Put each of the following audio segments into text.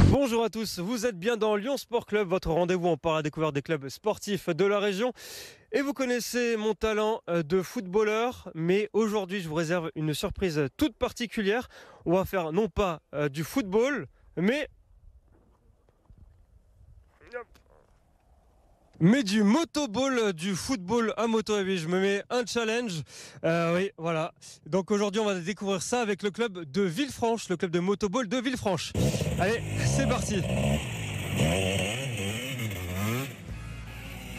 Bonjour à tous, vous êtes bien dans Lyon Sport Club, votre rendez-vous en part à découvrir des clubs sportifs de la région. Et vous connaissez mon talent de footballeur, mais aujourd'hui je vous réserve une surprise toute particulière. On va faire non pas du football, mais du motoball, du football à moto. Et oui, je me mets un challenge. Oui, voilà. Donc aujourd'hui, on va découvrir ça avec le club de Villefranche, le club de motoball de Villefranche. Allez, c'est parti.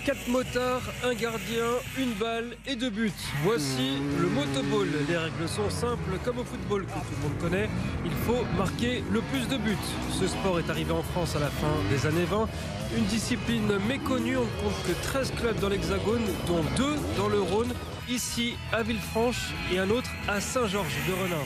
4 motards, un gardien, une balle et 2 buts. Voici le motoball. Les règles sont simples comme au football que tout le monde connaît. Il faut marquer le plus de buts. Ce sport est arrivé en France à la fin des années 20. Une discipline méconnue, on ne compte que 13 clubs dans l'Hexagone, dont 2 dans le Rhône, ici à Villefranche et un autre à Saint-Georges-de-Renins.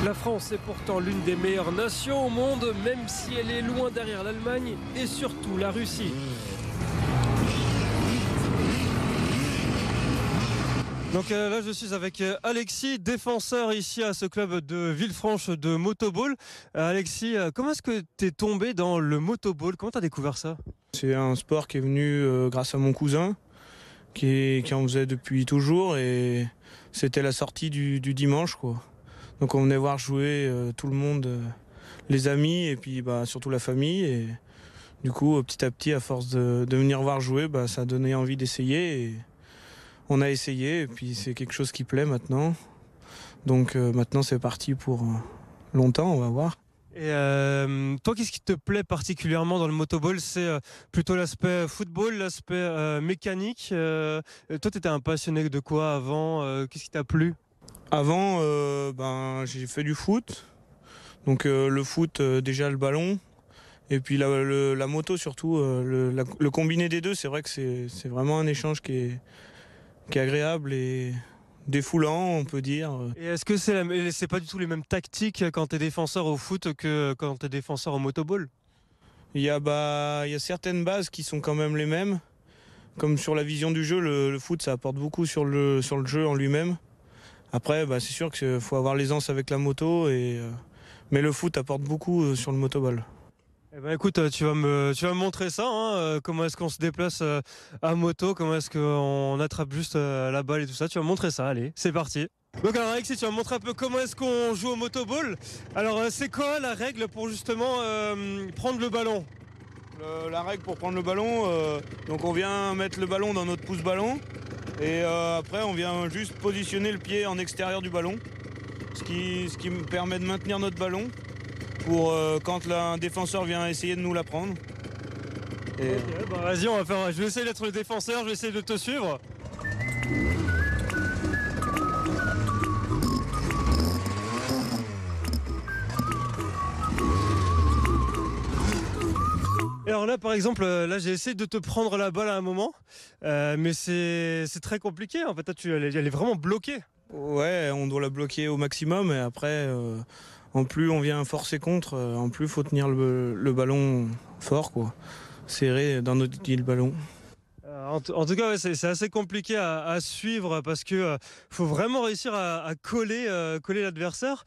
La France est pourtant l'une des meilleures nations au monde, même si elle est loin derrière l'Allemagne et surtout la Russie. Donc là je suis avec Alexis, défenseur ici à ce club de Villefranche de motoball. Alexis, comment est-ce que tu es tombé dans le motoball? Comment tu as découvert ça? C'est un sport qui est venu grâce à mon cousin qui en faisait depuis toujours, et c'était la sortie du dimanche, quoi. Donc on venait voir jouer tout le monde, les amis et puis surtout la famille. Et du coup, petit à petit, à force de venir voir jouer, ça a donné envie d'essayer. Et on a essayé et puis c'est quelque chose qui plaît maintenant. Donc maintenant c'est parti pour longtemps, on va voir. Et toi, qu'est-ce qui te plaît particulièrement dans le motoball? C'est plutôt l'aspect football, l'aspect mécanique. Toi, tu étais un passionné de quoi avant? Qu'est-ce qui t'a plu? Avant, j'ai fait du foot. Donc le foot, déjà le ballon. Et puis la moto surtout. Le combiné des deux, c'est vrai que c'est vraiment un échange qui est agréable et défoulant, on peut dire. Et est-ce que c'est pas du tout les mêmes tactiques quand tu es défenseur au foot que quand tu es défenseur au motoball? Il y a certaines bases qui sont quand même les mêmes. Comme sur la vision du jeu, le foot, ça apporte beaucoup sur le jeu en lui-même. Après, c'est sûr qu'il faut avoir l'aisance avec la moto, mais le foot apporte beaucoup sur le motoball. Eh ben écoute, tu vas me montrer ça, hein, comment est-ce qu'on se déplace à moto, comment est-ce qu'on attrape juste la balle et tout ça. Tu vas me montrer ça, allez, c'est parti. Donc alors Alexis, tu vas me montrer un peu comment est-ce qu'on joue au motoball. Alors c'est quoi la règle pour justement prendre le ballon? La règle pour prendre le ballon, donc on vient mettre le ballon dans notre pouce-ballon. Et après, on vient juste positionner le pied en extérieur du ballon, ce qui me permet de maintenir notre ballon pour quand un défenseur vient essayer de nous la prendre. Et... Ok, vas-y, je vais essayer d'être le défenseur, je vais essayer de te suivre. Alors là par exemple, j'ai essayé de te prendre la balle à un moment, mais c'est très compliqué en fait, elle est vraiment bloquée. Ouais, on doit la bloquer au maximum et après, en plus on vient forcer contre, en plus faut tenir le ballon fort, quoi. Serré dans notre dit le ballon. En tout cas, ouais, c'est assez compliqué à suivre parce que faut vraiment réussir à coller l'adversaire.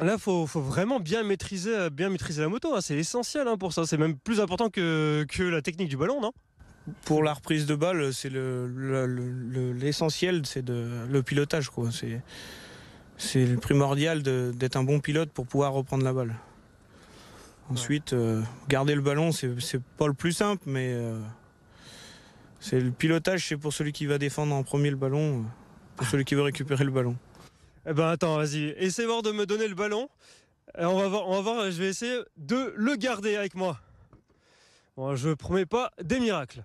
Là, faut vraiment bien maîtriser la moto, hein. C'est essentiel, hein, pour ça. C'est même plus important que la technique du ballon, non? Pour la reprise de balle, c'est l'essentiel, c'est le pilotage, quoi. C'est le primordial d'être un bon pilote pour pouvoir reprendre la balle. Ensuite, garder le ballon, c'est pas le plus simple, mais c'est le pilotage, c'est pour celui qui va défendre en premier le ballon, pour celui qui veut récupérer le ballon. Eh ben attends, vas-y, essaie voir de me donner le ballon. On va voir, je vais essayer de le garder avec moi. Bon, je promets pas des miracles.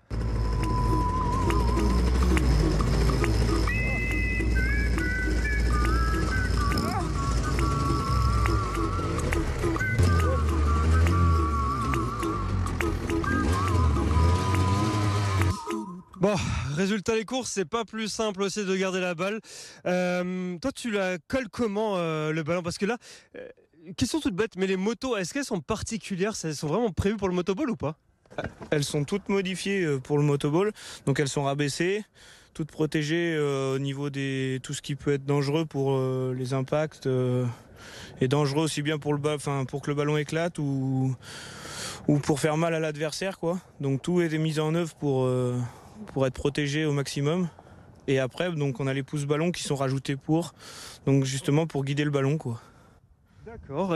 Bon, résultat des courses, c'est pas plus simple aussi de garder la balle. Toi, tu la colles comment, le ballon? Parce que là, question toute bête, mais les motos, est-ce qu'elles sont particulières? Elles sont vraiment prévues pour le motoball ou pas? Elles sont toutes modifiées pour le motoball, donc elles sont rabaissées, toutes protégées au niveau de tout ce qui peut être dangereux pour les impacts et dangereux aussi bien pour pour que le ballon éclate ou pour faire mal à l'adversaire, quoi. Donc tout est mis en œuvre pour être protégé au maximum. Et après, donc on a les pouces-ballons qui sont rajoutés donc justement pour guider le ballon, quoi. D'accord,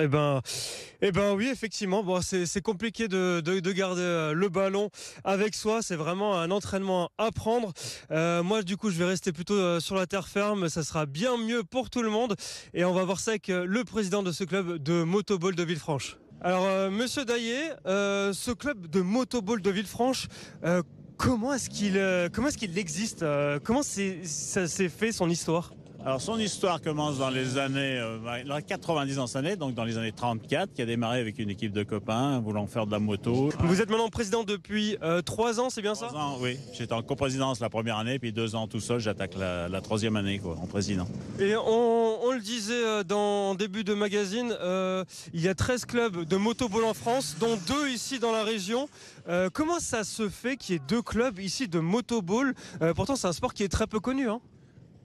oui, effectivement, bon, c'est compliqué de garder le ballon avec soi, c'est vraiment un entraînement à prendre. Moi, du coup, je vais rester plutôt sur la terre ferme, ça sera bien mieux pour tout le monde. Et on va voir ça avec le président de ce club de motoball de Villefranche. Alors, monsieur Daillé, ce club de motoball de Villefranche, comment est-ce qu'il existe comment ça s'est fait son histoire? Alors son histoire commence dans les années 90 dans cette année, donc dans les années 34, qui a démarré avec une équipe de copains voulant faire de la moto. Vous êtes maintenant président depuis 3 ans, c'est bien ça? 3 ans, oui. J'étais en coprésidence la première année, puis 2 ans tout seul, j'attaque la 3e année en président. Et on le disait en début de magazine, il y a 13 clubs de motoball en France, dont 2 ici dans la région. Comment ça se fait qu'il y ait 2 clubs ici de motoball? Pourtant c'est un sport qui est très peu connu, hein.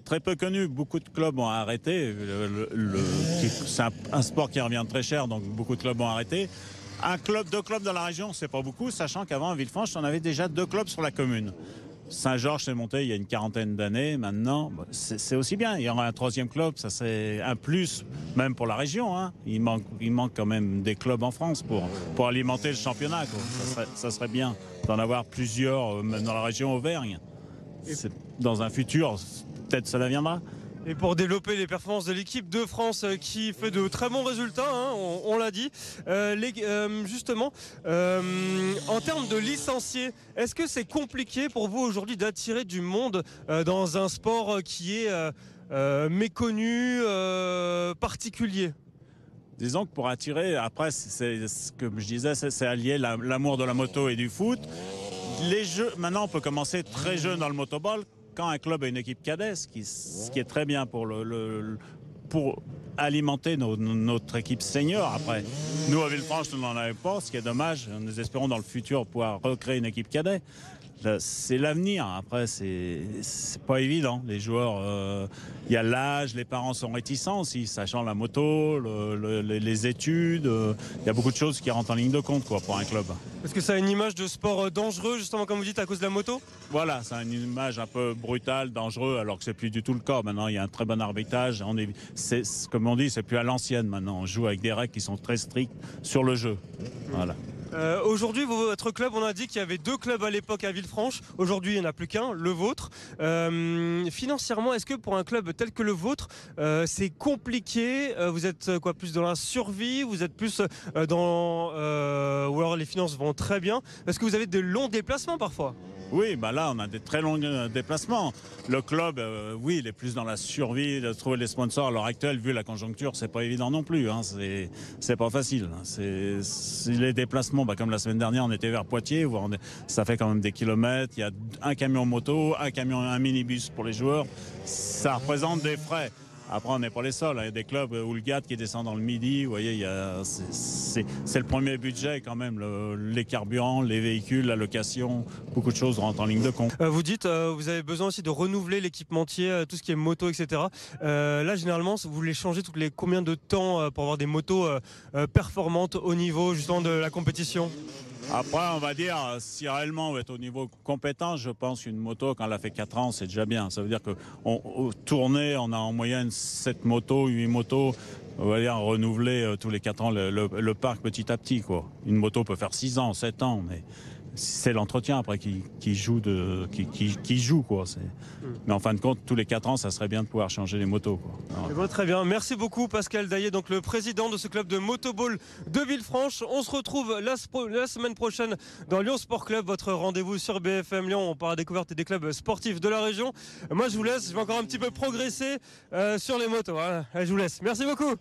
Très peu connu, beaucoup de clubs ont arrêté. C'est un sport qui revient très cher, donc beaucoup de clubs ont arrêté. 2 clubs dans la région, c'est pas beaucoup, sachant qu'avant à Villefranche, on avait déjà 2 clubs sur la commune. Saint-Georges s'est monté il y a une 40aine d'années. Maintenant, c'est aussi bien. Il y aura un 3e club, ça c'est un plus, même pour la région, hein. Il manque quand même des clubs en France pour alimenter le championnat, quoi. Ça serait bien d'en avoir plusieurs, même dans la région Auvergne. Dans un futur, peut-être ça viendra. Et pour développer les performances de l'équipe de France qui fait de très bons résultats, hein, on l'a dit. Justement, en termes de licenciés, est-ce que c'est compliqué pour vous aujourd'hui d'attirer du monde dans un sport qui est méconnu, particulier? Disons que pour attirer, après, c'est ce que je disais, c'est allier l'amour de la moto et du foot. Les jeux, maintenant on peut commencer très jeune dans le motoball. Quand un club a une équipe cadet, ce qui est très bien pour alimenter notre équipe senior après. Nous, à Villefranche, nous n'en avons pas, ce qui est dommage. Nous espérons dans le futur pouvoir recréer une équipe cadet. C'est l'avenir. Après, c'est pas évident. Les joueurs, il y a l'âge, les parents sont réticents aussi, sachant la moto, les études. Il y a beaucoup de choses qui rentrent en ligne de compte, quoi, pour un club. Est-ce que ça a une image de sport dangereux, justement, comme vous dites, à cause de la moto? Voilà, c'est une image un peu brutale, dangereux, alors que c'est plus du tout le cas. Maintenant, il y a un très bon arbitrage. Comme on dit, c'est plus à l'ancienne maintenant. On joue avec des règles qui sont très strictes sur le jeu. Voilà. Aujourd'hui, votre club, on a dit qu'il y avait 2 clubs à l'époque à Villefranche. Aujourd'hui, il n'y en a plus qu'un, le vôtre. Financièrement, est-ce que pour un club tel que le vôtre, c'est compliqué? Vous êtes plus dans la survie? Vous êtes plus ou alors les finances vont très bien? Est-ce que vous avez de longs déplacements parfois? Oui, là, on a des très longs déplacements. Le club, oui, il est plus dans la survie, de trouver les sponsors. À l'heure actuelle, vu la conjoncture, c'est pas évident non plus, hein. C'est pas facile. Les déplacements, comme la semaine dernière, on était vers Poitiers, ça fait quand même des kilomètres. Il y a un camion moto, un minibus pour les joueurs. Ça représente des frais. Après, on n'est pas les seuls. Il y a des clubs Oulgat qui descendent dans le midi. Vous voyez, c'est le premier budget quand même. Les carburants, les véhicules, la location, beaucoup de choses rentrent en ligne de compte. Vous dites, vous avez besoin aussi de renouveler l'équipementier, tout ce qui est moto, etc. Là, généralement, vous les changez toutes les combien de temps pour avoir des motos performantes au niveau justement de la compétition? Après, on va dire, si réellement on est au niveau compétent, je pense qu'une moto, quand elle a fait 4 ans, c'est déjà bien. Ça veut dire qu'au tournée, on a en moyenne 7 motos, 8 motos. On va dire renouveler tous les 4 ans le parc petit à petit, quoi. Une moto peut faire 6 ans, 7 ans, mais c'est l'entretien après qui joue, quoi. Mais en fin de compte, tous les 4 ans, ça serait bien de pouvoir changer les motos, quoi. Très bien, merci beaucoup Pascal Daillé, donc le président de ce club de motoball de Villefranche. On se retrouve la semaine prochaine dans Lyon Sport Club, votre rendez-vous sur BFM Lyon. On part à découverte des clubs sportifs de la région. Moi je vous laisse, je vais encore un petit peu progresser sur les motos, hein. Allez, je vous laisse, merci beaucoup.